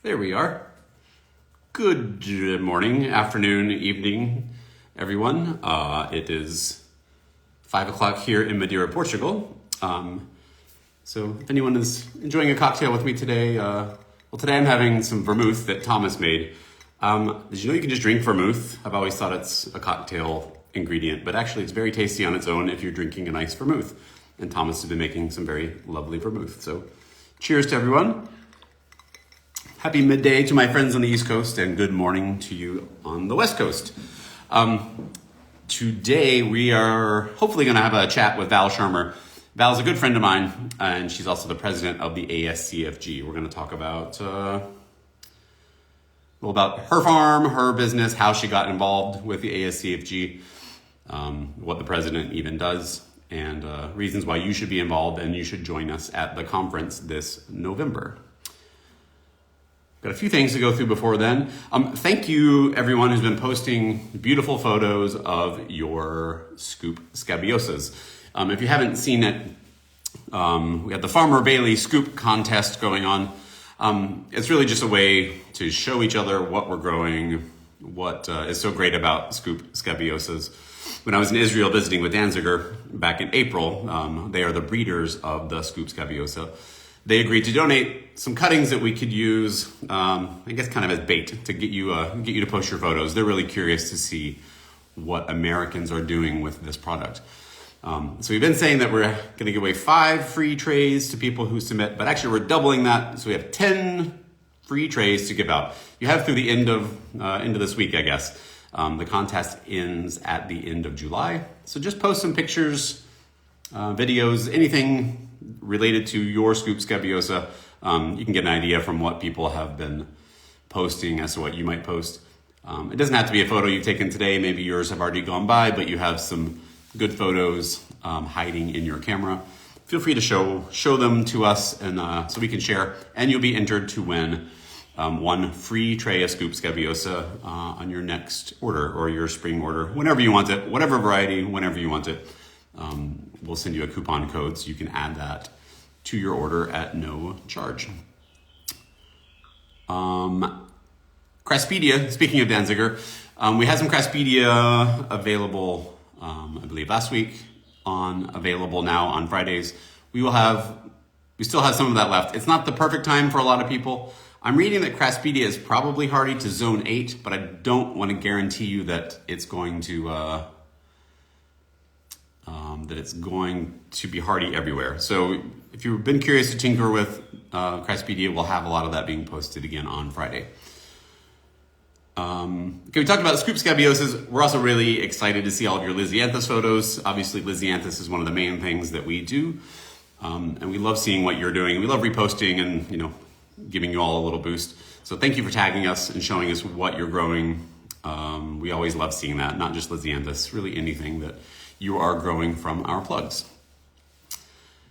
There we are. Good morning, afternoon, evening, everyone. It is 5 o'clock here in Madeira, Portugal. So if anyone is enjoying a cocktail with me today, today I'm having some vermouth that Thomas made. Did you know you can just drink vermouth? I've always thought it's a cocktail ingredient, but actually it's very tasty on its own if you're drinking a nice vermouth. And Thomas has been making some very lovely vermouth. So cheers to everyone. Happy midday to my friends on the East Coast and good morning to you on the West Coast. Today we are hopefully going to have a chat with Val Charmer. Val's a good friend of mine and she's also the president of the ASCFG. We're going to talk about about her farm, her business, how she got involved with the ASCFG, what the president even does, and reasons why you should be involved and you should join us at the conference this November. Got a few things to go through before then. Thank you, everyone who's been posting beautiful photos of your scoop scabiosas. If you haven't seen it, we have the Farmer Bailey Scoop Contest going on. It's really just a way to show each other what we're growing, what is so great about scoop scabiosas. When I was in Israel visiting with Danziger back in April, they are the breeders of the scoop scabiosa. They agreed to donate some cuttings that we could use, I guess kind of as bait to get you to post your photos. They're really curious to see what Americans are doing with this product. So we've been saying that we're going to give away 5 free trays to people who submit, but actually we're doubling that. So we have 10 free trays to give out. You have through the end of this week, I guess. The contest ends at the end of July. So just post some pictures, videos, anything related to your scoop scabiosa. You can get an idea from what people have been posting as to what you might post. It doesn't have to be a photo you've taken today. Maybe yours have already gone by, but you have some good photos hiding in your camera. Feel free to show them to us and so we can share. And you'll be entered to win 1 free tray of scoop scabiosa on your next order or your spring order, whenever you want it, whatever variety, whenever you want it. We'll send you a coupon code so you can add that to your order at no charge. Craspedia, speaking of Danziger, we had some Craspedia available, I believe last week, available now on Fridays. We still have some of that left. It's not the perfect time for a lot of people. I'm reading that Craspedia is probably hardy to zone 8, but I don't want to guarantee you that it's going to be hardy everywhere. So if you've been curious to tinker with Craspedia, we'll have a lot of that being posted again on Friday. Okay, we talked about scoop scabiosas. We're also really excited to see all of your Lisianthus photos. Obviously, Lisianthus is one of the main things that we do. And we love seeing what you're doing. We love reposting and, giving you all a little boost. So thank you for tagging us and showing us what you're growing. We always love seeing that, not just Lisianthus, really anything that you are growing from our plugs.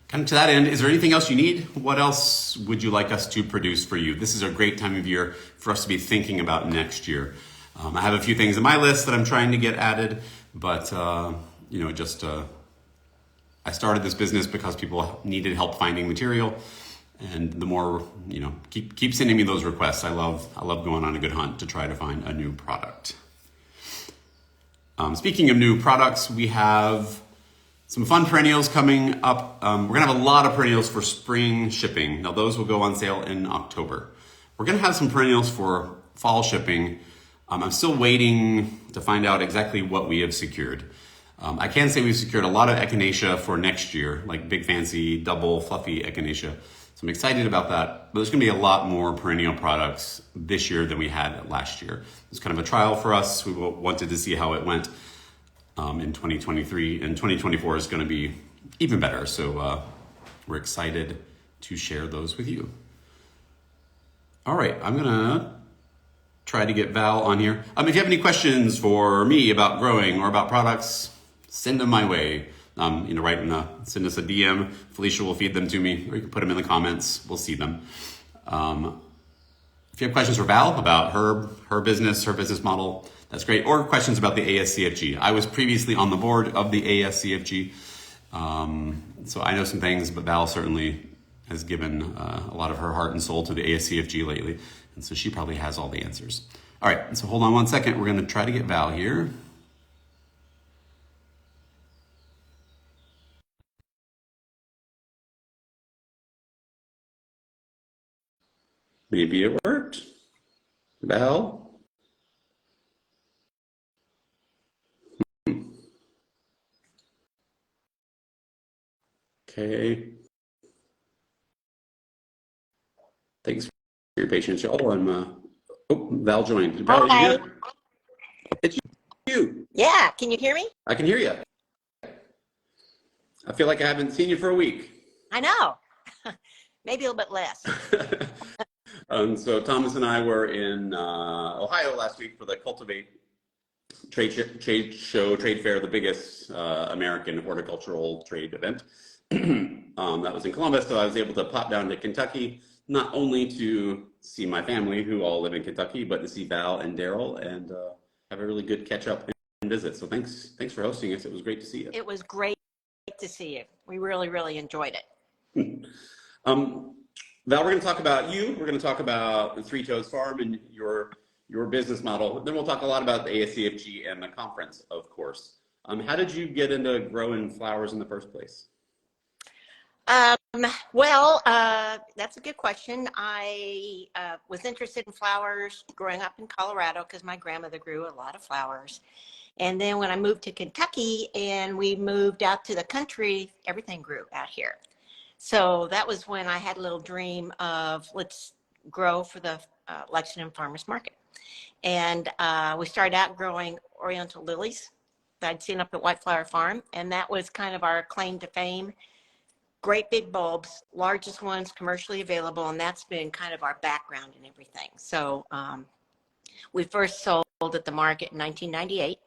Kind of to that end, is there anything else you need? What else would you like us to produce for you? This is a great time of year for us to be thinking about next year. I have a few things in my list that I'm trying to get added, but I started this business because people needed help finding material. And the more, keep sending me those requests. I love going on a good hunt to try to find a new product. Speaking of new products, we have some fun perennials coming up. We're going to have a lot of perennials for spring shipping. Now, those will go on sale in October. We're going to have some perennials for fall shipping. I'm still waiting to find out exactly what we have secured. I can say we've secured a lot of echinacea for next year, like big fancy double fluffy echinacea. So I'm excited about that, but there's gonna be a lot more perennial products this year than we had last year. It's kind of a trial for us. We wanted to see how it went in 2023, and 2024 is gonna be even better. So we're excited to share those with you. All right, I'm gonna try to get Val on here. If you have any questions for me about growing or about products, send them my way. Send us a DM. Felicia will feed them to me, or you can put them in the comments. We'll see them. If you have questions for Val about her business model, that's great. Or questions about the ASCFG. I was previously on the board of the ASCFG, so I know some things, but Val certainly has given a lot of her heart and soul to the ASCFG lately. And so she probably has all the answers. All right, so hold on one second. We're going to try to get Val here. Maybe it worked. Val? Okay. Thanks for your patience, y'all. Val joined. Val, are you Hi. here? It's you. Yeah, can you hear me? I can hear you. I feel like I haven't seen you for a week. I know. Maybe a little bit less. So Thomas and I were in Ohio last week for the Cultivate trade fair, the biggest American horticultural trade event. That was in Columbus, so I was able to pop down to Kentucky, not only to see my family, who all live in Kentucky, but to see Val and Daryl and have a really good catch up and visit. So thanks for hosting us. It was great to see you. It was great to see you. We really, really enjoyed it. Val, we're going to talk about you. We're going to talk about the Three Toes Farm and your business model. Then we'll talk a lot about the ASCFG and the conference, of course. How did you get into growing flowers in the first place? Well, that's a good question. I was interested in flowers growing up in Colorado because my grandmother grew a lot of flowers. And then when I moved to Kentucky and we moved out to the country, everything grew out here. So that was when I had a little dream of let's grow for the Lexington Farmers Market. And we started out growing Oriental lilies that I'd seen up at White Flower Farm. And that was kind of our claim to fame. Great big bulbs, largest ones commercially available. And that's been kind of our background and everything. So we first sold at the market in 1998.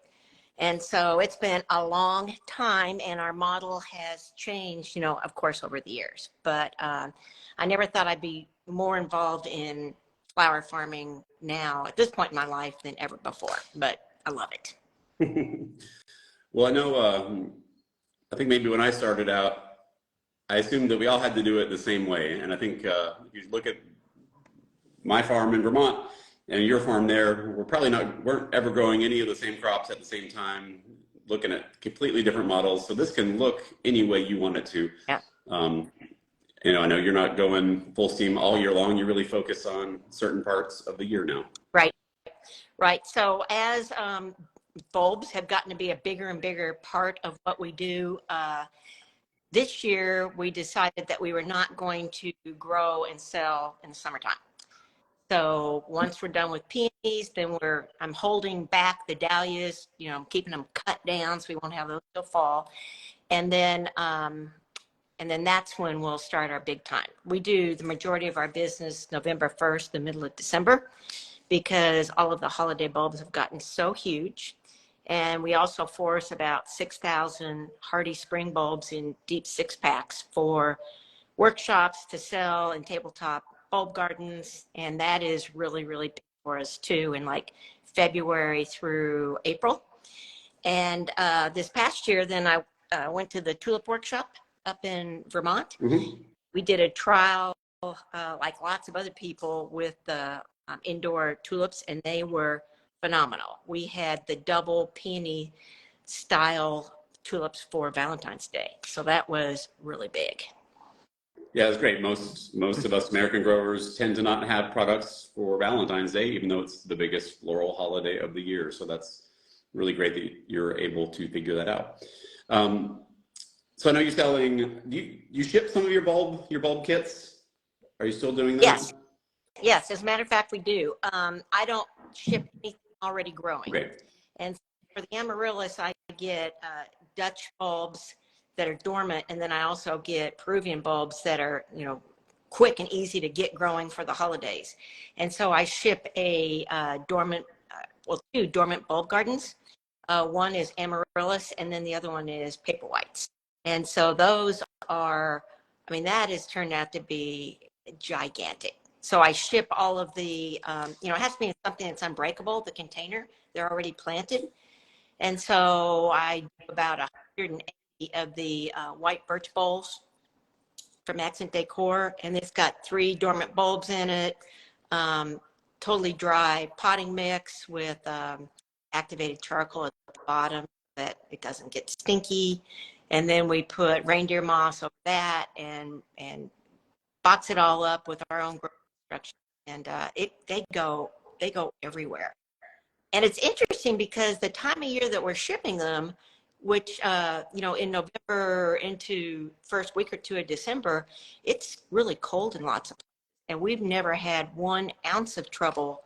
And so it's been a long time and our model has changed, you know, of course, over the years. But I never thought I'd be more involved in flower farming now at this point in my life than ever before, but I love it. Well, I know, I think maybe when I started out, I assumed that we all had to do it the same way. And I think if you look at my farm in Vermont, and your farm there, weren't ever growing any of the same crops at the same time, looking at completely different models. So this can look any way you want it to. Yeah. You know, I know you're not going full steam all year long. You really focus on certain parts of the year now. Right. Right. So as bulbs have gotten to be a bigger and bigger part of what we do, this year we decided that we were not going to grow and sell in the summertime. So once we're done with peonies, then I'm holding back the dahlias, you know, I'm keeping them cut down so we won't have those till fall. And then that's when we'll start our big time. We do the majority of our business November 1st, the middle of December, because all of the holiday bulbs have gotten so huge. And we also force about 6,000 hardy spring bulbs in deep 6-packs for workshops to sell and tabletop bulb gardens, and that is really, really big for us too, in like February through April. And this past year, then I went to the tulip workshop up in Vermont. Mm-hmm. We did a trial, like lots of other people, with the indoor tulips, and they were phenomenal. We had the double peony style tulips for Valentine's Day, so that was really big. Yeah, it's great. Most of us American growers tend to not have products for Valentine's Day, even though it's the biggest floral holiday of the year. So that's really great that you're able to figure that out. So I know you're selling. You ship some of your bulb kits. Are you still doing that? Yes. Yes. As a matter of fact, we do. I don't ship anything already growing. Great. And for the amaryllis, I get Dutch bulbs that are dormant, and then I also get Peruvian bulbs that are, you know, quick and easy to get growing for the holidays. And so I ship a two dormant bulb gardens. One is amaryllis, and then the other one is paper whites. And so those are, I mean, that has turned out to be gigantic. So I ship all of the, you know, it has to be something that's unbreakable, the container, they're already planted. And so I do about 180 of the white birch bowls from Accent Decor, and it's got 3 dormant bulbs in it, totally dry potting mix with activated charcoal at the bottom that it doesn't get stinky. And then we put reindeer moss over that and box it all up with our own construction. And they go everywhere. And it's interesting because the time of year that we're shipping them, which, in November into first week or two of December, it's really cold in lots of places. And we've never had 1 ounce of trouble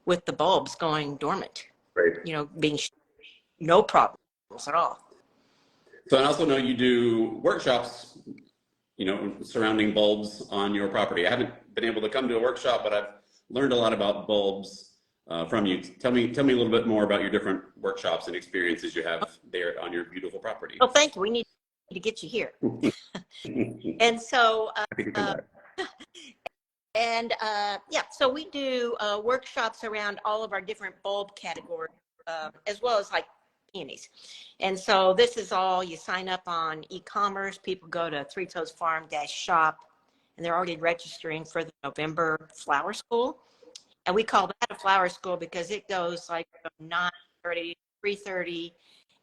with the bulbs going dormant, Great. being no problems at all. So I also know you do workshops, surrounding bulbs on your property. I haven't been able to come to a workshop, but I've learned a lot about bulbs from you. Tell me a little bit more about your different workshops and experiences you have there on your beautiful property. Well, thank you. We need to get you here. And so, so we do workshops around all of our different bulb categories, as well as like peonies. And so this is all, you sign up on e-commerce. People go to Three Toes Farm-shop, and they're already registering for the November flower school. And we call that a flower school because it goes like from 9:30 to 3:30,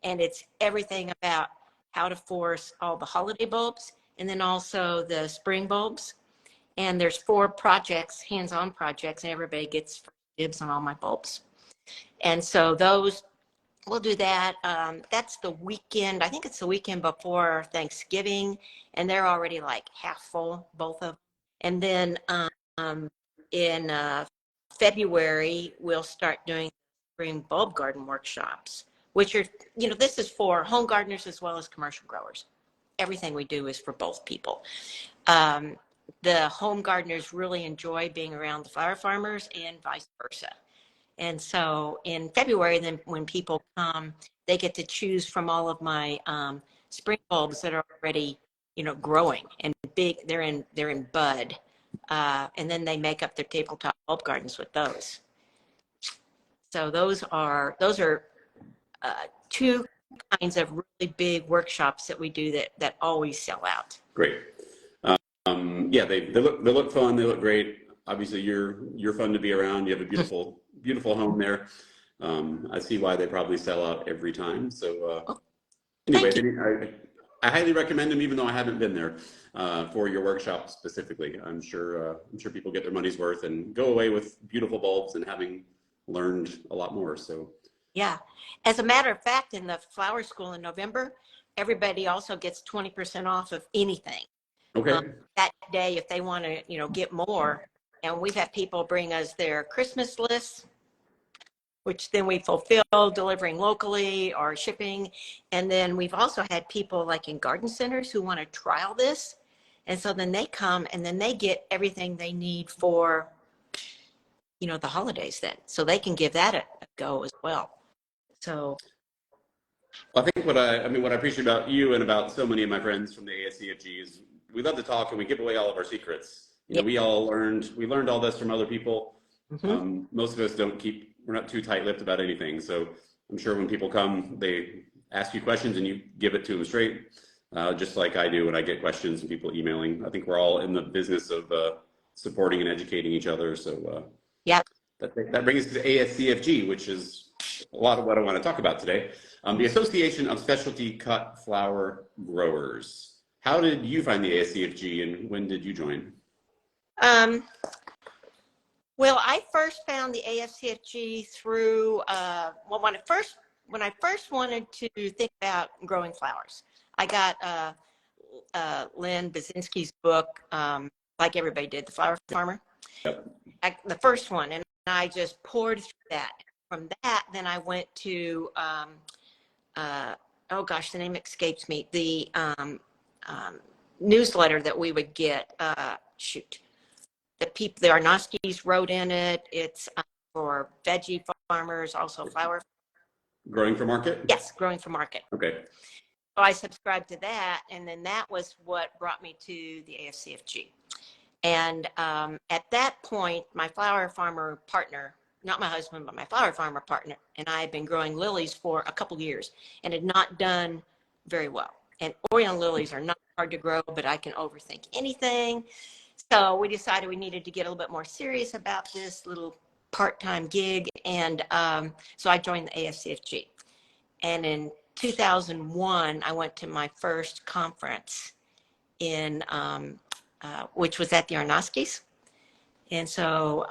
and it's everything about how to force all the holiday bulbs and then also the spring bulbs. And there's 4 projects, hands-on projects, and everybody gets dibs on all my bulbs. And so we'll do that. That's the weekend. I think it's the weekend before Thanksgiving, and they're already like half full, both of them. And then in February, we'll start doing spring bulb garden workshops, which are, this is for home gardeners as well as commercial growers. Everything we do is for both people. The home gardeners really enjoy being around the flower farmers and vice versa. And so in February, then when people come, they get to choose from all of my spring bulbs that are already, growing and big. They're in bud. And then they make up their tabletop bulb gardens with those. So those are 2 kinds of really big workshops that we do that always sell out. Great. They look fun. They look great. Obviously, you're fun to be around. You have a beautiful home there. I see why they probably sell out every time. So anyway, I highly recommend them, even though I haven't been there for your workshop specifically. I'm sure people get their money's worth and go away with beautiful bulbs and having learned a lot more. So yeah, as a matter of fact, in the flower school in November, everybody also gets 20% off of anything. Okay. That day, if they want to, get more, and we've had people bring us their Christmas lists, which then we fulfill delivering locally or shipping. And then we've also had people like in garden centers who want to trial this. And so then they come and then they get everything they need for, the holidays then. So they can give that a go as well. So. Well, I think what I appreciate about you and about so many of my friends from the ASCFG is we love to talk and we give away all of our secrets. We learned all this from other people. Mm-hmm. Most of us we're not too tight-lipped about anything. So I'm sure when people come, they ask you questions and you give it to them straight, just like I do when I get questions and people emailing. I think we're all in the business of supporting and educating each other. So that brings us to ASCFG, which is a lot of what I want to talk about today. The Association of Specialty Cut Flower Growers. How did you find the ASCFG and when did you join? Well, I first found the ASCFG through, when I first wanted to think about growing flowers, I got Lynn Basinski's book, like everybody did, The Flower Charmer. Yep. The first one, and I just poured through that. From that, then I went to, the name escapes me, the newsletter that we would get, the Arnoskis wrote in it. It's for veggie farmers, also flower. Growing for market? Yes, growing for market. Okay. So I subscribed to that, and then that was what brought me to the ASCFG. And at that point, my flower farmer partner, not my husband, but my flower farmer partner, and I had been growing lilies for a couple years and had not done very well. And Orion lilies are not hard to grow, but I can overthink anything. So we decided we needed to get a little bit more serious about this little part-time gig. And so I joined the ASCFG. And in 2001, I went to my first conference in, which was at the Arnoskis. And so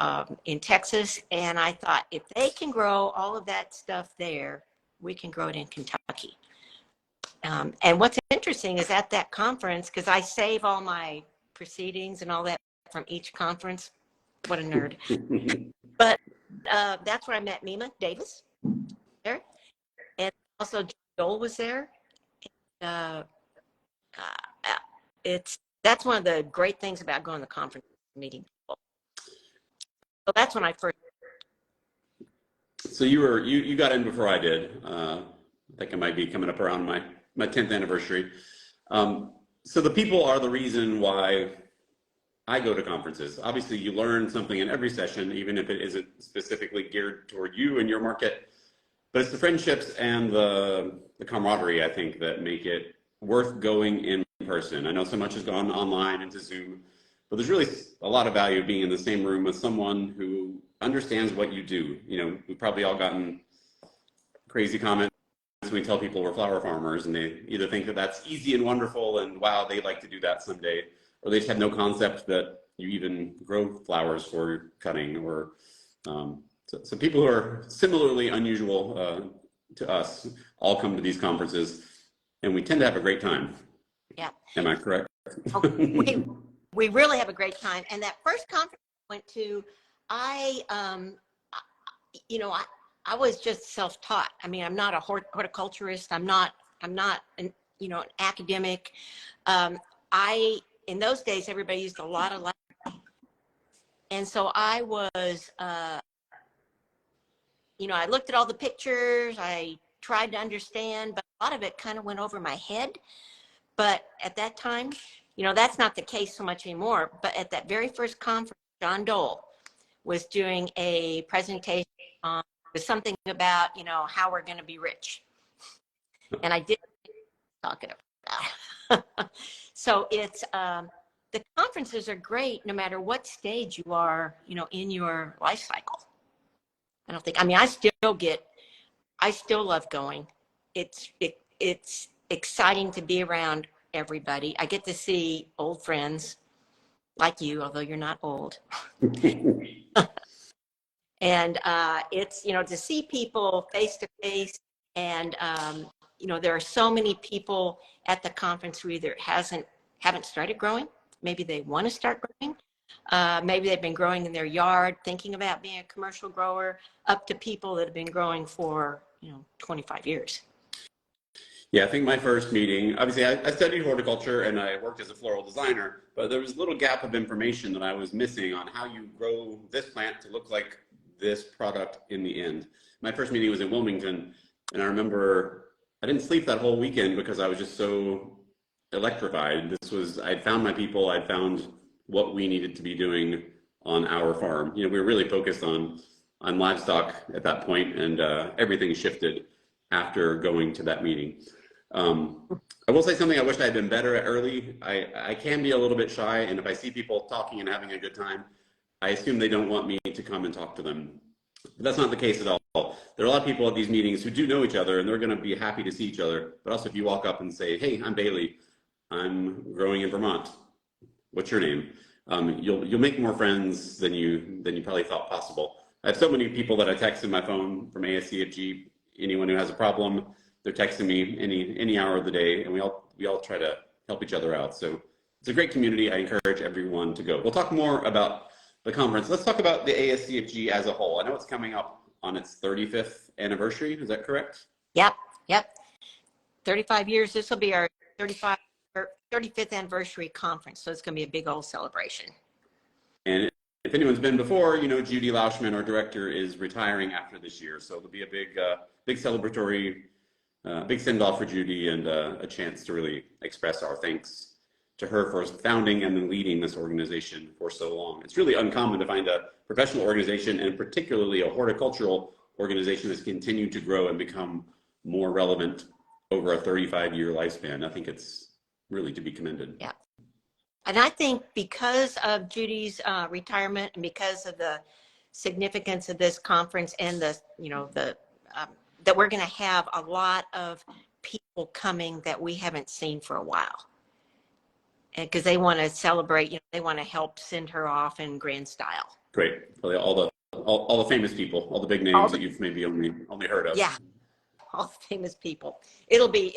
in Texas, and I thought, if they can grow all of that stuff there, we can grow it in Kentucky. And what's interesting is at that conference, because I save all my proceedings and all that from each conference. What a nerd. But that's where I met Mima Davis there. And also John Dole was there. That's one of the great things about going to the conference, meeting people. So that's when I first. So you got in before I did. I think I might be coming up around my 10th anniversary. So the people are the reason why I go to conferences. Obviously, you learn something in every session, even if it isn't specifically geared toward you and your market. But it's the friendships and the camaraderie, I think, that make it worth going in person. I know so much has gone online into Zoom, but there's really a lot of value being in the same room with someone who understands what you do. You know, we've probably all gotten crazy comments when we tell people we're flower farmers, and they either think that that's easy and wonderful and wow, they'd like to do that someday, or they just have no concept that you even grow flowers for cutting. Or so people who are similarly unusual to us all come to these conferences, and we tend to have a great time. Yeah. Am I correct? We really have a great time. And that first conference I went to, I was just self-taught. I mean, I'm not a horticulturist. I'm not an academic. In those days, everybody used a lot of language. And so I was, I looked at all the pictures. I tried to understand, but a lot of it kind of went over my head. But at that time, that's not the case so much anymore. But at that very first conference, John Dole was doing a presentation on something about, how we're going to be rich. And I did talk it about. So it's, the conferences are great no matter what stage you are, in your life cycle. I still love going. It's exciting to be around everybody. I get to see old friends like you, although you're not old. And it's, to see people face to face. And, there are so many people at the conference who either haven't started growing. Maybe they want to start growing. Maybe they've been growing in their yard, thinking about being a commercial grower, up to people that have been growing for, 25 years. Yeah, I think my first meeting, obviously I studied horticulture and I worked as a floral designer, but there was a little gap of information that I was missing on how you grow this plant to look like this product in the end. My first meeting was in Wilmington, and I remember I didn't sleep that whole weekend because I was just so electrified. I'd found my people, I'd found what we needed to be doing on our farm. We were really focused on livestock at that point, and everything shifted after going to that meeting. I will say something I wish I had been better at early. I can be a little bit shy, and if I see people talking and having a good time, I assume they don't want me to come and talk to them. But that's not the case at all. There are a lot of people at these meetings who do know each other, and they're going to be happy to see each other. But also, if you walk up and say, "Hey, I'm Bailey. I'm growing in Vermont. What's your name?" You'll make more friends than you probably thought possible. I have so many people that I text in my phone from ASCFG. Anyone who has a problem, they're texting me any hour of the day, and we all try to help each other out. So it's a great community. I encourage everyone to go. We'll talk more about the conference. Let's talk about the ASCFG as a whole. I know it's coming up on its 35th anniversary. Is that correct? Yep. 35 years. This will be our 35th anniversary conference. So it's going to be a big old celebration. And if anyone's been before, Judy Lauschman, our director, is retiring after this year. So there'll be a big celebratory, big send-off for Judy, and a chance to really express our thanks to her for founding and then leading this organization for so long. It's really uncommon to find a professional organization, and particularly a horticultural organization, that's continued to grow and become more relevant over a 35-year lifespan. I think it's really to be commended. Yeah. And I think because of Judy's retirement, and because of the significance of this conference and the, that we're going to have a lot of people coming that we haven't seen for a while. And because they want to celebrate, they want to help send her off in grand style. Great. Probably all the famous people, all the big names that you've maybe only heard of. Yeah. All the famous people. It'll be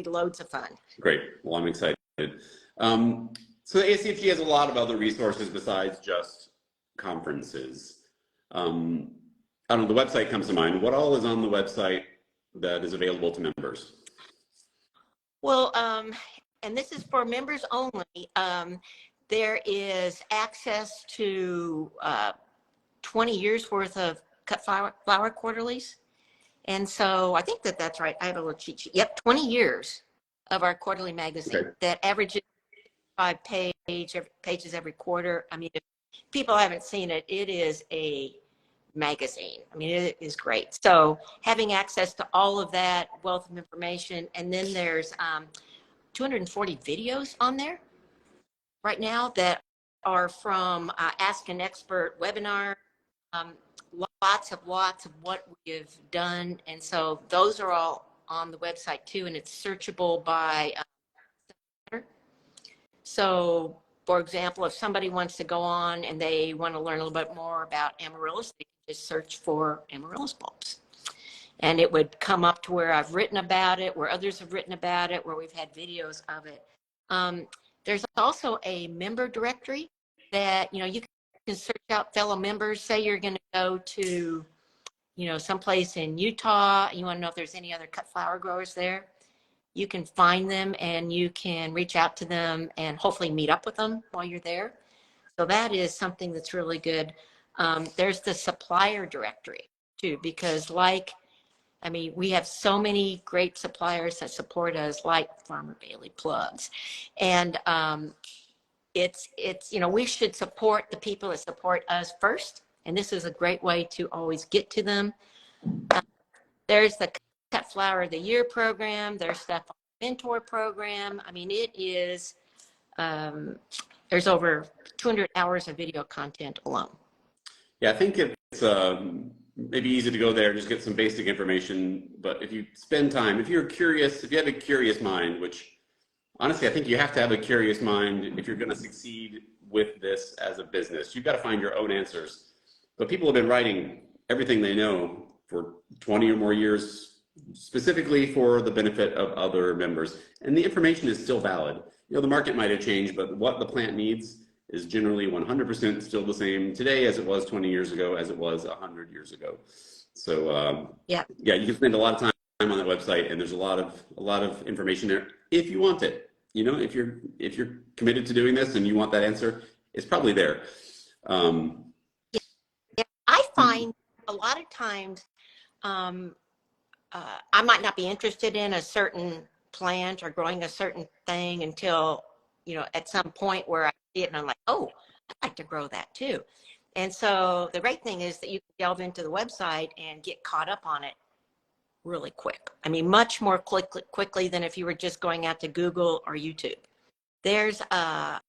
loads of fun. Great. Well, I'm excited. So the ASCFG has a lot of other resources besides just conferences. I don't know, the website comes to mind. What all is on the website that is available to members? Well, and this is for members only. There is access to 20 years worth of cut flower quarterlies. And so I think that's right. I have a little cheat sheet. Yep, 20 years of our quarterly magazine that averages 5 pages every quarter. I mean, if people haven't seen it, it is a magazine. I mean, it is great. So having access to all of that wealth of information, and then there's 240 videos on there right now that are from Ask an Expert webinar. Lots of what we've done, and so those are all on the website too, and it's searchable by so for example, if somebody wants to go on and they want to learn a little bit more about amaryllis, they can just search for amaryllis bulbs, and it would come up to where I've written about it, where others have written about it, where we've had videos of it. There's also a member directory that you can search out fellow members. Say you're going to go to someplace in Utah, you want to know if there's any other cut flower growers there, you can find them and you can reach out to them and hopefully meet up with them while you're there. So that is something that's really good. There's the supplier directory too, because we have so many great suppliers that support us, like Farmer Bailey plugs. And it's we should support the people that support us first. And this is a great way to always get to them. There's the Cut Flower of the Year program. There's the Mentor program. I mean, it is, there's over 200 hours of video content alone. Yeah, I think it's maybe easy to go there, just get some basic information. But if you spend time, if you're curious, if you have a curious mind, which honestly, I think you have to have a curious mind if you're going to succeed with this as a business. You've got to find your own answers. But people have been writing everything they know for 20 or more years, specifically for the benefit of other members. And the information is still valid. The market might have changed, but what the plant needs is generally 100% still the same today as it was 20 years ago, as it was 100 years ago. So yeah, you can spend a lot of time on that website, and there's a lot of information there if you want it. If you're committed to doing this and you want that answer, it's probably there. I find a lot of times I might not be interested in a certain plant or growing a certain thing until, at some point where I see it and I'm like, oh, I'd like to grow that too. And so the great thing is that you can delve into the website and get caught up on it really quick. I mean, much more quickly than if you were just going out to Google or YouTube. There's, as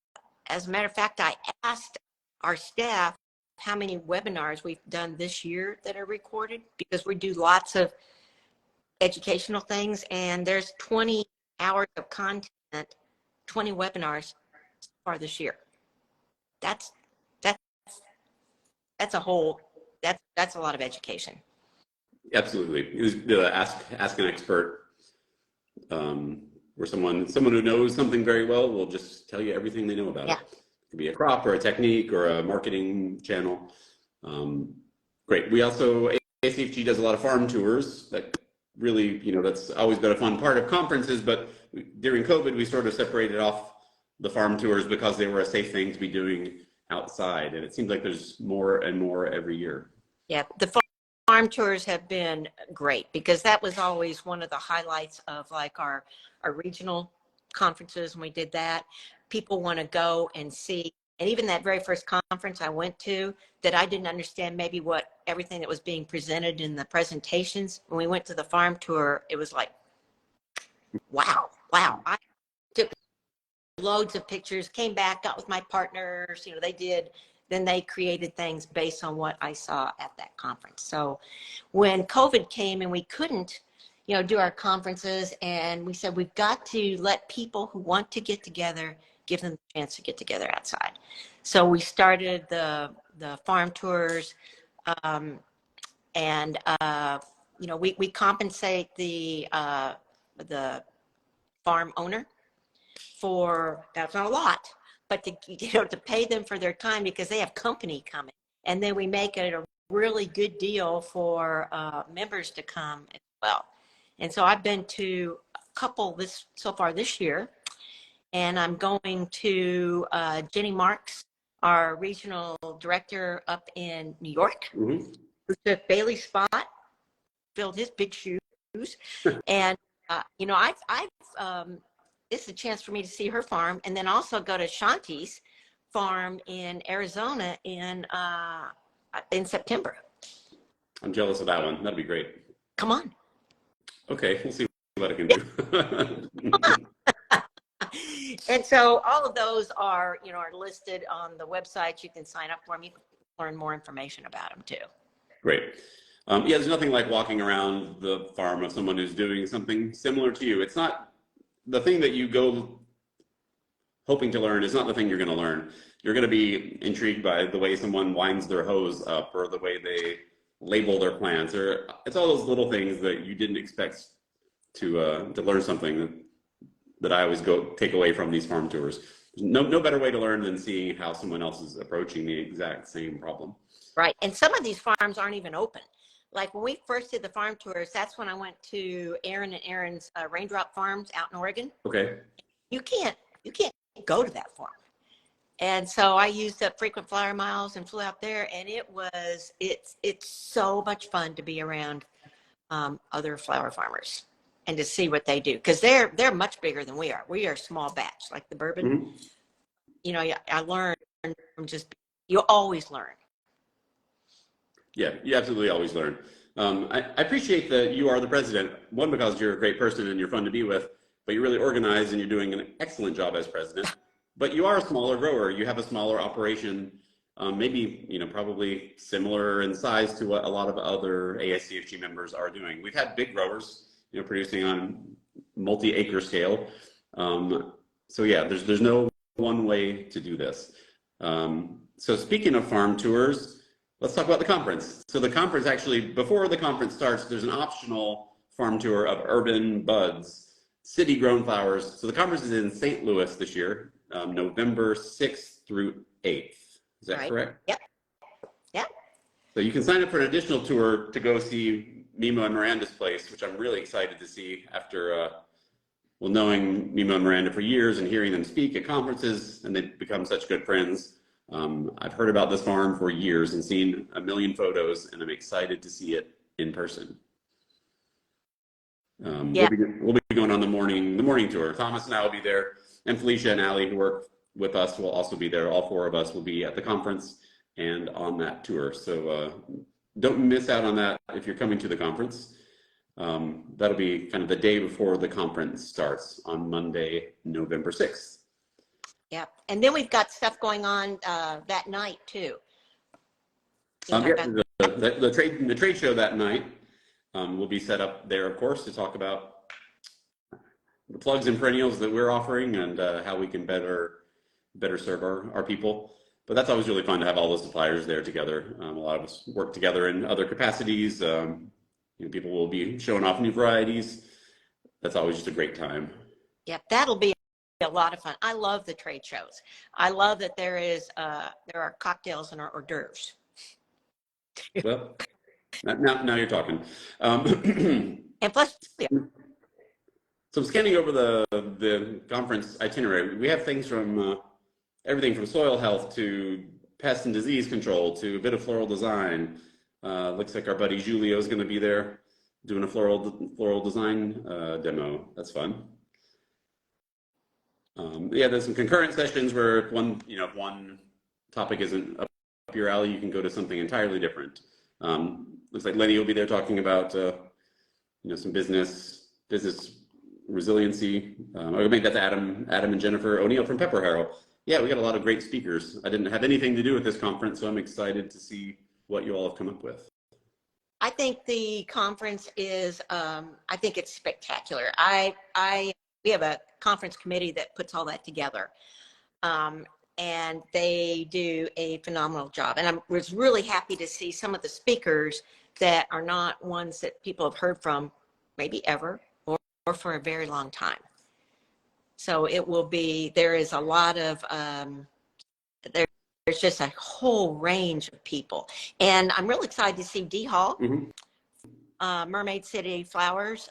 a matter of fact, I asked our staff how many webinars we've done this year that are recorded, because we do lots of educational things, and there's 20 hours of content, 20 webinars so far this year. That's a lot of education. Absolutely. It was the ask an expert, where someone who knows something very well will just tell you everything they know about it. It could be a crop or a technique or a marketing channel. Great. We also, ASCFG does a lot of farm tours that really, that's always been a fun part of conferences, but during COVID, we sort of separated off the farm tours because they were a safe thing to be doing outside. And it seems like there's more and more every year. Yeah, the farm tours have been great, because that was always one of the highlights of like our regional conferences when we did that. People want to go and see. And even that very first conference I went to, that I didn't understand maybe everything that was being presented in the presentations. When we went to the farm tour, it was like, wow. I took loads of pictures, came back, got with my partners. They did then they created things based on what I saw at that conference. So when COVID came and we couldn't, do our conferences, and we said, we've got to let people who want to get together, give them the chance to get together outside. So we started the farm tours, and we compensate the farm owner for, that's not a lot, but to pay them for their time, because they have company coming, and then we make it a really good deal for members to come as well. And so I've been to a couple so far this year, and I'm going to Jenny Marks, our regional director up in New York, who took Bailey's spot, filled his big shoes, and it's a chance for me to see her farm, and then also go to Shanti's farm in Arizona in September. I'm jealous of that one. That'd be great. Come on. Okay, we'll see what I can do. And so all of those are listed on the website. You can sign up for them. You can learn more information about them too. Great. There's nothing like walking around the farm of someone who's doing something similar to you. It's not the thing that you go hoping to learn is not the thing you're going to learn. You're going to be intrigued by the way someone winds their hose up, or the way they label their plants, or it's all those little things that you didn't expect to learn something that I always take away from these farm tours. No better way to learn than seeing how someone else is approaching the exact same problem. Right. And some of these farms aren't even open. Like when we first did the farm tours, that's when I went to Aaron and Aaron's raindrop farms out in Oregon. Okay. You can't go to that farm. And so I used up frequent flyer miles and flew out there, and it's so much fun to be around other flower farmers and to see what they do, because they're much bigger than we are. We are small batch, like the bourbon. I learned from you always learn. Yeah, you absolutely always learn. I appreciate that you are the president, one, because you're a great person and you're fun to be with, but you're really organized and you're doing an excellent job as president. But you are a smaller grower. You have a smaller operation, maybe, probably similar in size to what a lot of other ASCFG members are doing. We've had big growers, producing on multi-acre scale. So yeah, there's no one way to do this. So speaking of farm tours, let's talk about the conference. So the conference, actually, before the conference starts, there's an optional farm tour of urban buds, city-grown flowers. So the conference is in St. Louis this year, November 6th through 8th. Is that correct? Yep. Yep. So you can sign up for an additional tour to go see Mimo and Miranda's place, which I'm really excited to see after, knowing Mimo and Miranda for years and hearing them speak at conferences, and they've become such good friends. I've heard about this farm for years and seen a million photos, and I'm excited to see it in person. We'll be going on the morning tour. Thomas and I will be there, and Felicia and Allie, who work with us, will also be there. All four of us will be at the conference and on that tour. So don't miss out on that if you're coming to the conference. That'll be kind of the day before the conference starts on Monday, November 6th. Yeah, and then we've got stuff going on that night too. The trade show that night will be set up there, of course, to talk about the plugs and perennials that we're offering and how we can better serve our people. But that's always really fun to have all the suppliers there together. A lot of us work together in other capacities. People will be showing off new varieties. That's always just a great time. Yeah, that'll be a lot of fun. I love the trade shows. I love that there are cocktails and hors d'oeuvres. Well, now you're talking. And plus, yeah. So I'm scanning over the conference itinerary. We have things from everything from soil health to pest and disease control to a bit of floral design. Looks like our buddy Julio is going to be there doing a floral design demo. That's fun. There's some concurrent sessions where if one topic isn't up your alley, you can go to something entirely different. Looks like Lenny will be there talking about some business resiliency. I would make that to Adam and Jennifer O'Neill from Pepper Harrow. Yeah, we got a lot of great speakers. I didn't have anything to do with this conference, so I'm excited to see what you all have come up with. I think the conference is, I think it's spectacular. We have a conference committee that puts all that together. And they do a phenomenal job. And I was really happy to see some of the speakers that are not ones that people have heard from maybe ever or for a very long time. So it will be, there is a lot of, there's just a whole range of people. And I'm really excited to see Dee Hall, Mermaid City Flowers,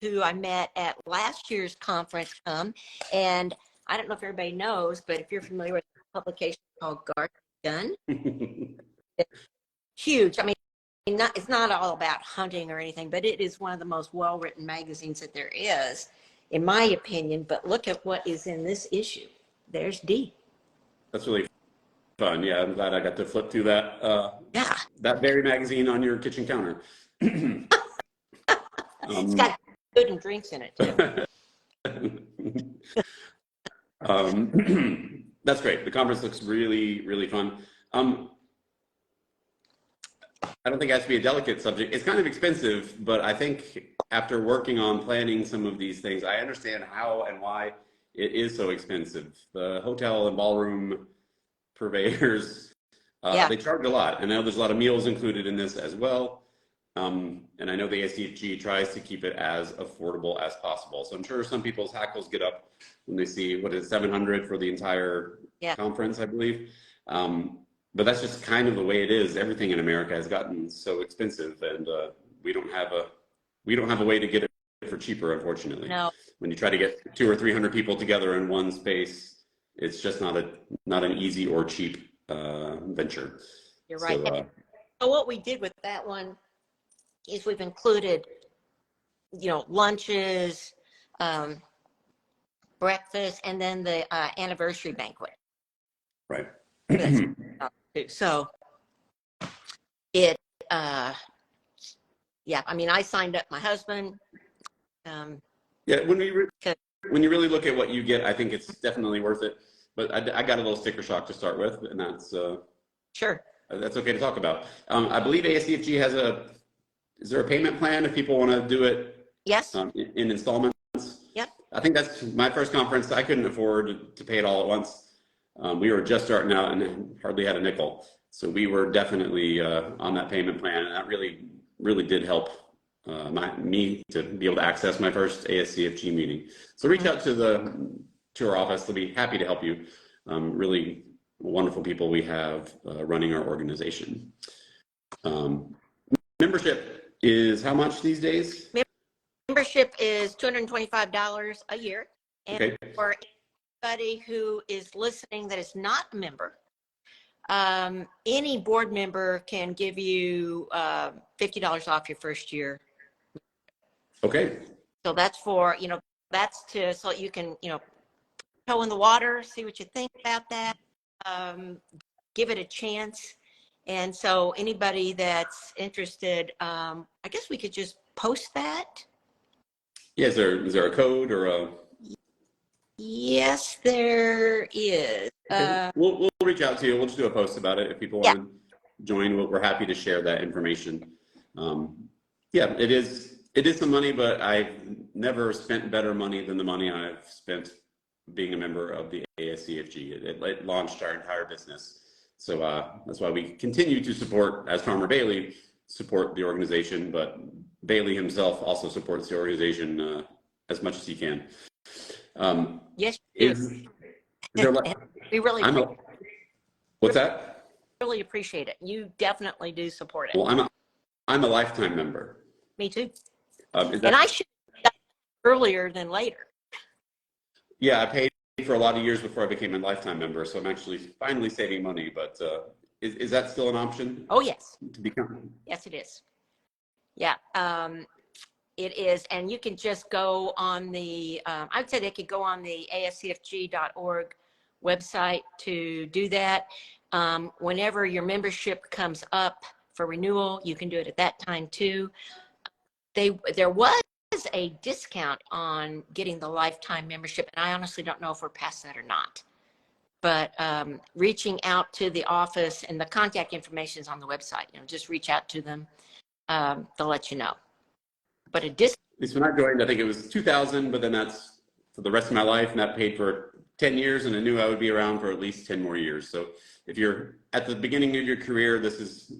who I met at last year's conference come. And I don't know if everybody knows, but if you're familiar with a publication called Garden, it's huge. I mean, it's not all about hunting or anything, but it is one of the most well-written magazines that there is, in my opinion. But look at what is in this issue. There's Dee. That's really fun. Yeah, I'm glad I got to flip through that. Yeah. That very magazine on your kitchen counter. It's got food and drinks in it too. That's great. The conference looks really, really fun. I don't think it has to be a delicate subject. It's kind of expensive, but I think after working on planning some of these things, I understand how and why it is so expensive. The hotel and ballroom purveyors, they charge a lot. And I know there's a lot of meals included in this as well. And I know the ASCFG tries to keep it as affordable as possible. So I'm sure some people's hackles get up when they see, what is $700 for the entire conference, I believe. But that's just kind of the way it is. Everything in America has gotten so expensive, and we don't have a way to get it for cheaper, unfortunately. No. When you try to get 200 or 300 people together in one space, it's just not an easy or cheap venture. You're right. So what we did with that one is we've included, lunches, breakfast, and then the anniversary banquet. Right. So it, I mean, I signed up my husband. Yeah, when you really look at what you get, I think it's definitely worth it. But I got a little sticker shock to start with, and that's sure. That's okay to talk about. I believe ASCFG has is there a payment plan if people want to do it? Yes. In installments? Yep. I think that's my first conference. I couldn't afford to pay it all at once. We were just starting out and hardly had a nickel. So we were definitely on that payment plan, and that really, really did help me to be able to access my first ASCFG meeting. So reach out to our office. They'll be happy to help you. Really wonderful people we have running our organization. Membership is how much these days? Membership is $225 a year. And for anybody who is listening that is not a member, any board member can give you $50 off your first year. Okay. So that's for, so you can, toe in the water, see what you think about that, give it a chance. And so anybody that's interested, I guess we could just post that. Yeah, is there a code or a? Yes, there is. Okay. We'll reach out to you. We'll just do a post about it. If people want to join, we're happy to share that information. It is some money, but I've never spent better money than the money I've spent being a member of the ASCFG. It launched our entire business. So that's why we continue to support, as Charmer Bailey, support the organization, but Bailey himself also supports the organization as much as he can. Yes, is there we really what's that? Really appreciate it. You definitely do support it. Well, I'm a lifetime member. Me too. And I should have done it earlier than later. Yeah, I paid for a lot of years before I became a lifetime member, so I'm actually finally saving money. But is that still an option? Oh yes. To become? Yes, it is. Yeah, it is, and you can just go on the. I'd say they could go on the ASCFG.org website to do that. Whenever your membership comes up for renewal, you can do it at that time too. There was a discount on getting the lifetime membership, and I honestly don't know if we're past that or not. but reaching out to the office, and the contact information is on the website. Just reach out to them. They'll let you know. But At least when I joined, I think it was 2000, but then that's for the rest of my life, and that paid for 10 years, and I knew I would be around for at least 10 more years. So if you're at the beginning of your career, this is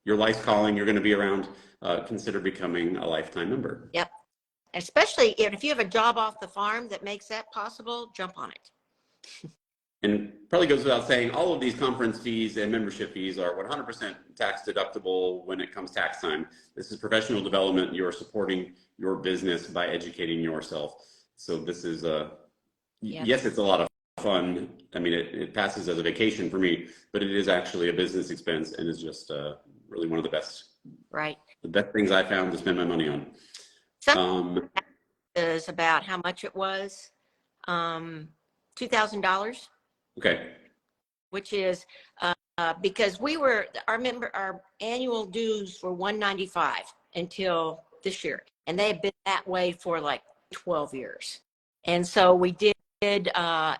your life's calling, you're going to be around, consider becoming a lifetime member. Yep. Especially if you have a job off the farm that makes that possible, jump on it. And probably goes without saying, all of these conference fees and membership fees are 100% tax deductible when it comes tax time. This is professional development. You are supporting your business by educating yourself. So this is yes, it's a lot of fun. I mean, it passes as a vacation for me, but it is actually a business expense, and is just really one of the best. Right. The best things I found to spend my money on. Some is about how much it was. $2,000. Okay. Which is because our annual dues were $195 until this year, and they have been that way for like 12 years. And so we did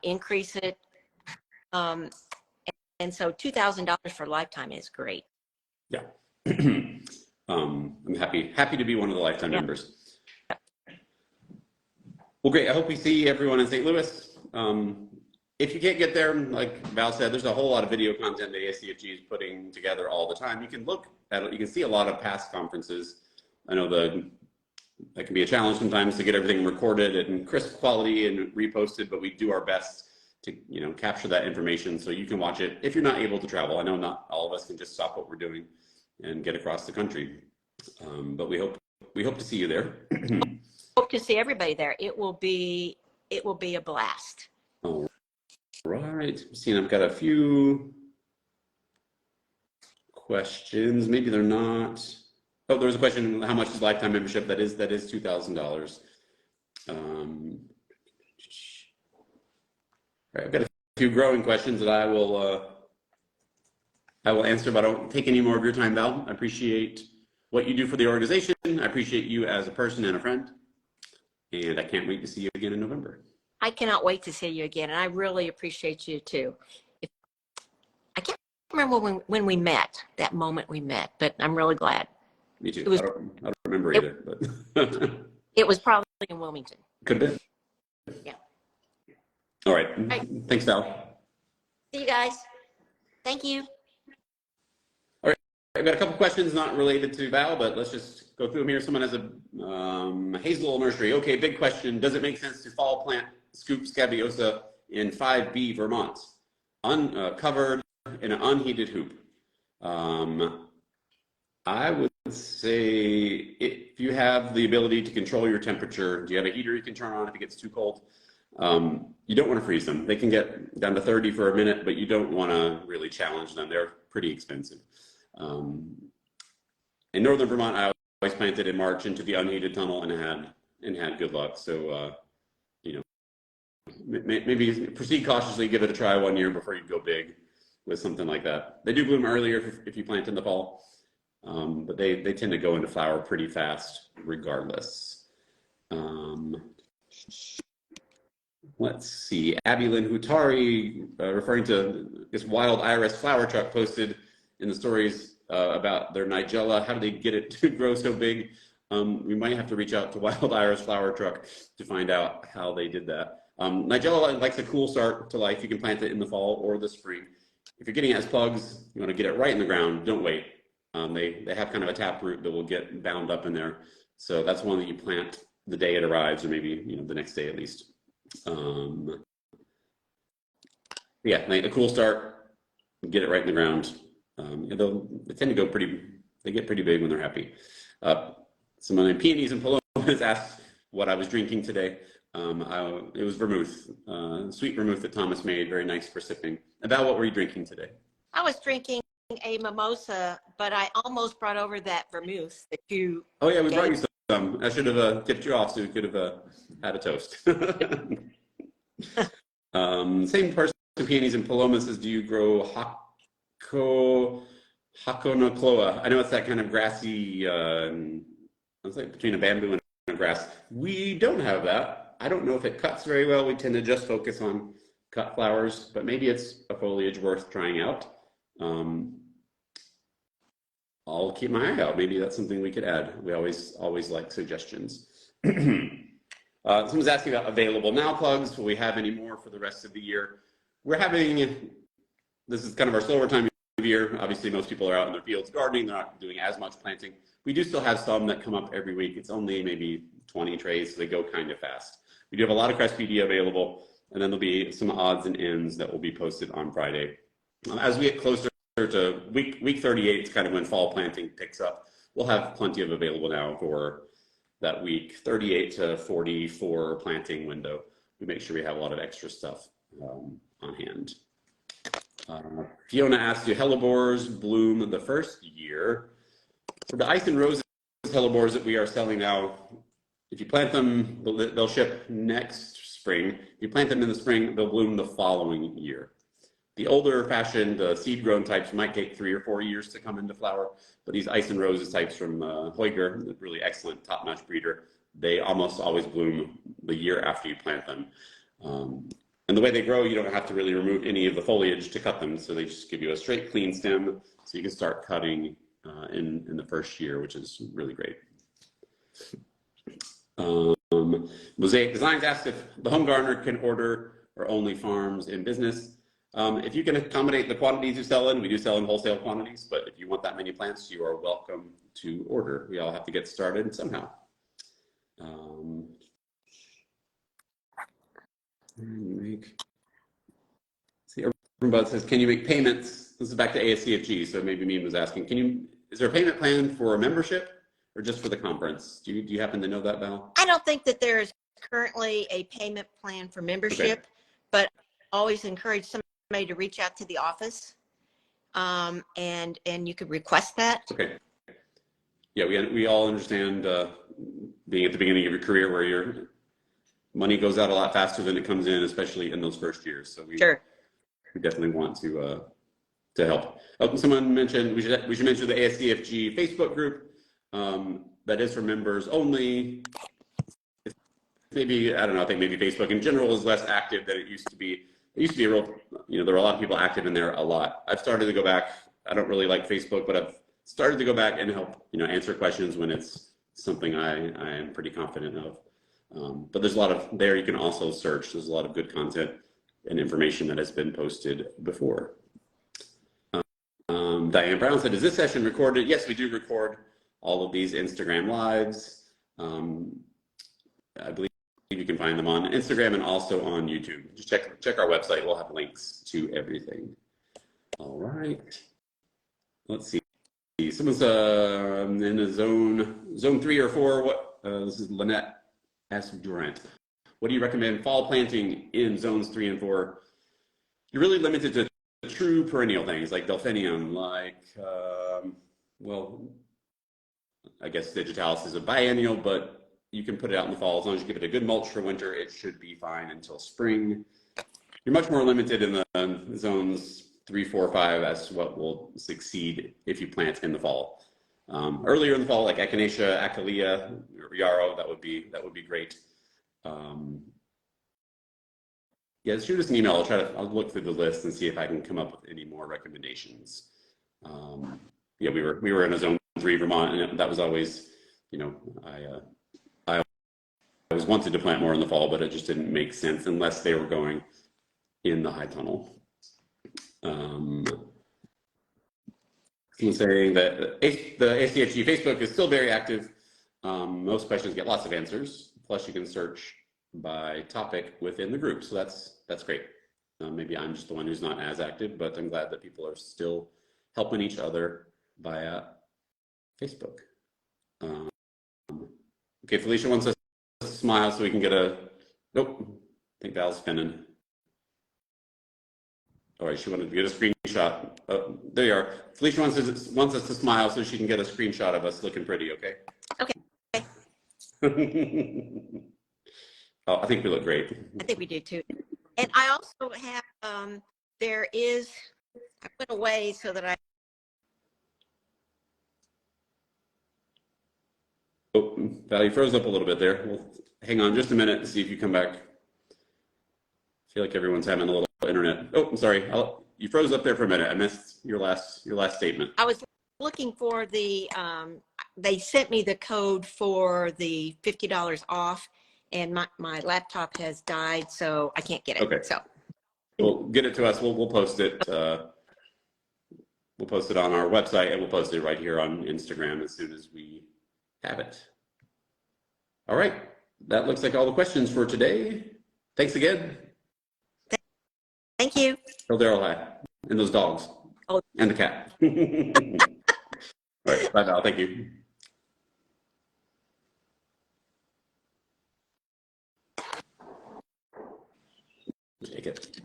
increase it. And so $2,000 for a lifetime is great. Yeah. I'm happy to be one of the lifetime members. Well, great. I hope we see everyone in St. Louis. If you can't get there, like Val said, there's a whole lot of video content that ASCFG is putting together all the time. You can look at it. You can see a lot of past conferences. I know that can be a challenge sometimes to get everything recorded and crisp quality and reposted, but we do our best to capture that information so you can watch it if you're not able to travel. I know not all of us can just stop what we're doing and get across the country, but we hope to see you there. Hope to see everybody there. It will be a blast. All right. Seeing I've got a few questions. Maybe they're not. Oh, there was a question. How much is lifetime membership? That is $2,000. Right, I've got a few growing questions that I will answer, but I don't take any more of your time, Val. I appreciate what you do for the organization. I appreciate you as a person and a friend, and I can't wait to see you again in November. I cannot wait to see you again, and I really appreciate you too. I can't remember when we met, that moment we met, but I'm really glad. Me too. I don't remember either. But it was probably in Wilmington. Could have been. Yeah. All right. Thanks, Val. See you guys. Thank you. All right. I've got a couple questions not related to Val, but let's just go through them here. Someone has a hazel nursery. Okay, big question. Does it make sense to fall plant scoop scabiosa in 5B Vermont, covered in an unheated hoop? I would say if you have the ability to control your temperature, do you have a heater you can turn on if it gets too cold? You don't want to freeze them. They can get down to 30 for a minute, but you don't want to really challenge them. They're pretty expensive. In northern Vermont, I always planted in March into the unheated tunnel and had good luck. So, maybe proceed cautiously, give it a try 1 year before you go big with something like that. They do bloom earlier if you plant in the fall, but they tend to go into flower pretty fast regardless. Let's see, Abby Lynn Hutari, referring to this wild iris flower truck, posted in the stories about their Nigella. How do they get it to grow so big? We might have to reach out to Wild Iris Flower Truck to find out how they did that. Nigella likes a cool start to life. You can plant it in the fall or the spring. If you're getting it as plugs, you want to get it right in the ground. Don't wait. They have kind of a tap root that will get bound up in there. So that's one that you plant the day it arrives, or maybe the next day at least. Yeah, a cool start. Get it right in the ground. They tend to go they get pretty big when they're happy. Some of the peonies and pallomas asked what I was drinking today. It was vermouth, sweet vermouth that Thomas made, very nice for sipping. About what were you drinking today? I was drinking a mimosa, but I almost brought over that vermouth that you. Oh yeah, we brought you some. I should have tipped you off so we could have had a toast. Same person, peonies and pallomas says, do you grow Hakonocloa? I know it's that kind of grassy, it's like between a bamboo and a grass. We don't have that. I don't know if it cuts very well. We tend to just focus on cut flowers, but maybe it's a foliage worth trying out. I'll keep my eye out. Maybe that's something we could add. We always like suggestions. Someone's asking about available now plugs. Will we have any more for the rest of the year? We're having, this is kind of our slower time of year. Obviously, most people are out in their fields gardening. They're not doing as much planting. We do still have some that come up every week. It's only maybe 20 trays, so they go kind of fast. We do have a lot of Crestpedia available, and then there'll be some odds and ends that will be posted on Friday. As we get closer to week 38, it's kind of when fall planting picks up. We'll have plenty of available now for that week 38 to 44 planting window. We make sure we have a lot of extra stuff on hand. Fiona asked, do hellebores bloom the first year? For the ice and roses hellebores that we are selling now, if you plant them, they'll ship next spring. If you plant them in the spring, they'll bloom the following year. The older fashioned seed grown types might take 3 or 4 years to come into flower, but these ice and roses types from Heuger, really excellent top-notch breeder, they almost always bloom the year after you plant them. And the way they grow, you don't have to really remove any of the foliage to cut them, so they just give you a straight clean stem, so you can start cutting in the first year, which is really great. Mosaic Designs asked if the home gardener can order or only farms in business. If you can accommodate the quantities you sell in, we do sell in wholesale quantities, but if you want that many plants, you are welcome to order. We all have to get started somehow. See, Urban Bud says, can you make payments? This is back to ASCFG, so maybe Meme was asking, is there a payment plan for a membership or just for the conference? Do you happen to know that, Val? I don't think that there is currently a payment plan for membership, okay, but I always encourage somebody to reach out to the office, and you could request that. Okay. Yeah, we all understand being at the beginning of your career where your money goes out a lot faster than it comes in, especially in those first years. So we definitely want to help. Someone mentioned we should mention the ASCFG Facebook group that is for members only. Maybe, I don't know, I think maybe Facebook in general is less active than it used to be. It used to be a real, there were a lot of people active in there a lot. I've started to go back. I don't really like Facebook, but I've started to go back and help, answer questions when it's something I am pretty confident of. But there's a lot of, there you can also search. There's a lot of good content and information that has been posted before. Diane Brown said, is this session recorded? Yes, we do record all of these Instagram lives. I believe you can find them on Instagram and also on YouTube. Just check our website. We'll have links to everything. All right. Let's see. Someone's in a zone 3 or 4. What? This is Lynette S. Durant. What do you recommend fall planting in zones 3 and 4? You're really limited to true perennial things like delphinium, like, well, I guess digitalis is a biennial, but you can put it out in the fall. As long as you give it a good mulch for winter, it should be fine until spring. You're much more limited in the zones 3, 4, 5 as to what will succeed if you plant in the fall. Earlier in the fall, like echinacea, achillea, or yarrow, that would be great. Yeah, shoot us an email. I'll look through the list and see if I can come up with any more recommendations. Yeah, we were in a zone 3 Vermont, and that was always, I always wanted to plant more in the fall, but it just didn't make sense unless they were going in the high tunnel. Someone saying that the ASCFG Facebook is still very active. Most questions get lots of answers. Plus, you can search by topic within the group, so that's great. Maybe I'm just the one who's not as active, but I'm glad that people are still helping each other via Facebook. Okay, Felicia wants us to smile so we can get a. Nope, I think Val's spinning. All right, she wanted to get a screenshot. Oh, there you are. Felicia wants us to smile so she can get a screenshot of us looking pretty, okay? Okay. Oh, I think we look great. I think we do too. And I also have, I went away so that Oh, Val, you froze up a little bit there. We'll hang on just a minute to see if you come back. feel like everyone's having a little internet. Oh, I'm sorry. You froze up there for a minute. I missed your last statement. I was looking for the, they sent me the code for the $50 off, and my laptop has died, so I can't get it. Okay. So, Well, get it to us. We'll post it. We'll post it on our website, and we'll post it right here on Instagram as soon as we have it. All right. That looks like all the questions for today. Thanks again. thank you. Tell Daryl hi. And those dogs. Oh. And the cat. All right. Bye, Val. Thank you. Take it.